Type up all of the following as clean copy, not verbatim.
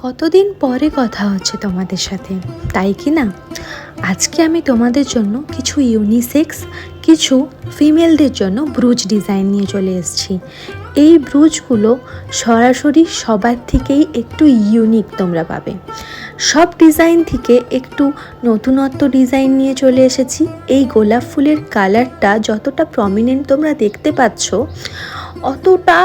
কতদিন পরে কথা হচ্ছে তোমাদের সাথে, তাই কি না? আজকে আমি তোমাদের জন্য কিছু ইউনিসেক্স, কিছু ফিমেলদের জন্য ব্রুচ ডিজাইন নিয়ে চলে এসেছি। এই ব্রুচগুলো সরাসরি সবার থেকেই একটু ইউনিক তোমরা পাবে। সব ডিজাইন থেকে একটু নতুনত্ব ডিজাইন নিয়ে চলে এসেছি। এই গোলাপ ফুলের কালারটা যতটা প্রমিনেন্ট তোমরা দেখতে পাচ্ছ, অতটা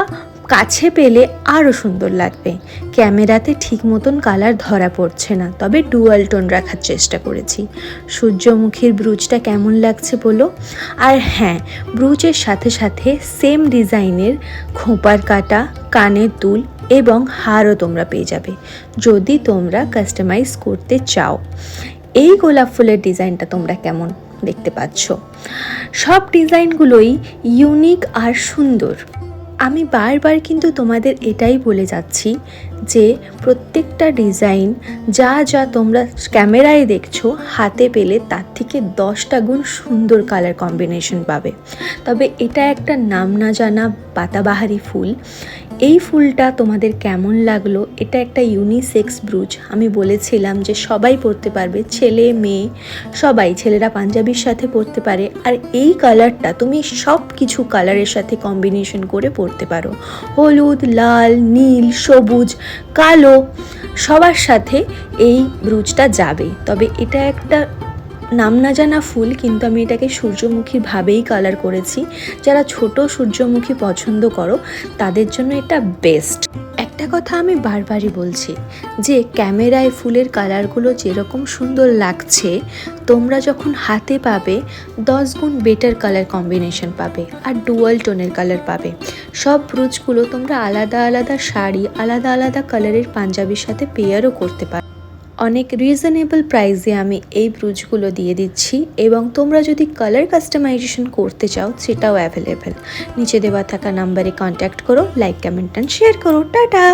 কাছে পেলে আরও সুন্দর লাগবে। ক্যামেরাতে ঠিক মতন কালার ধরা পড়ছে না, তবে ডুয়াল টোন রাখার চেষ্টা করেছি। সূর্যমুখীর ব্রুচটা কেমন লাগছে বলো। আর হ্যাঁ, ব্রুচের সাথে সাথে সেম ডিজাইনের খোঁপার কাটা, কানের দুল এবং হারও তোমরা পেয়ে যাবে যদি তোমরা কাস্টমাইজ করতে চাও। এই গোলাপ ফুলের ডিজাইনটা তোমরা কেমন দেখতে পাচ্ছ? সব ডিজাইনগুলোই ইউনিক আর সুন্দর। আমি বারবার কিন্তু তোমাদের এটাই বলে যাচ্ছি যে প্রত্যেকটা ডিজাইন যা যা তোমরা ক্যামেরায় দেখছো, হাতে পেলে তার থেকে 10টা গুণ সুন্দর কালার কম্বিনেশন পাবে। তবে এটা একটা নাম না জানা পাতাবাহারি ফুল। এই ফুলটা তোমাদের কেমন লাগলো? এটা একটা ইউনিসেক্স ব্রুচ। আমি বলেছিলাম যে সবাই পরতে পারবে, ছেলে মেয়ে সবাই। ছেলেরা পাঞ্জাবির সাথে পরতে পারে। আর এই কালারটা তুমি সব কিছু কালারের সাথে কম্বিনেশন করে পরতে পারো। হলুদ, লাল, নীল, সবুজ, কালো সবার সাথে এই ব্রুচটা যাবে। তবে এটা একটা নাম না জানা ফুল, কিন্তু আমি এটাকে সূর্যমুখীর ভাবেই কালার করেছি। যারা ছোট সূর্যমুখী পছন্দ করো তাদের জন্য এটা বেস্ট। একটা কথা আমি বারবারই বলছি যে ক্যামেরায় ফুলের কালারগুলো যেরকম সুন্দর লাগছে, তোমরা যখন হাতে পাবে 10 গুণ বেটার কালার কম্বিনেশন পাবে আর ডুয়াল টোনের কালার পাবে। সব ব্রুচগুলো তোমরা আলাদা আলাদা শাড়ি, আলাদা আলাদা কালারের পাঞ্জাবির সাথে পেয়ারও করতে পারো। অনেক রিজনেবল প্রাইসে আমি এই ব্রুচগুলো দিয়ে দিচ্ছি, এবং তোমরা যদি কালার কাস্টমাইজেশন করতে চাও সেটাও অ্যাভেলেবেল। নিচে দেওয়া থাকা নাম্বারে কন্ট্যাক্ট করো, লাইক, কমেন্ট অ্যান্ড শেয়ার করো। টাটা।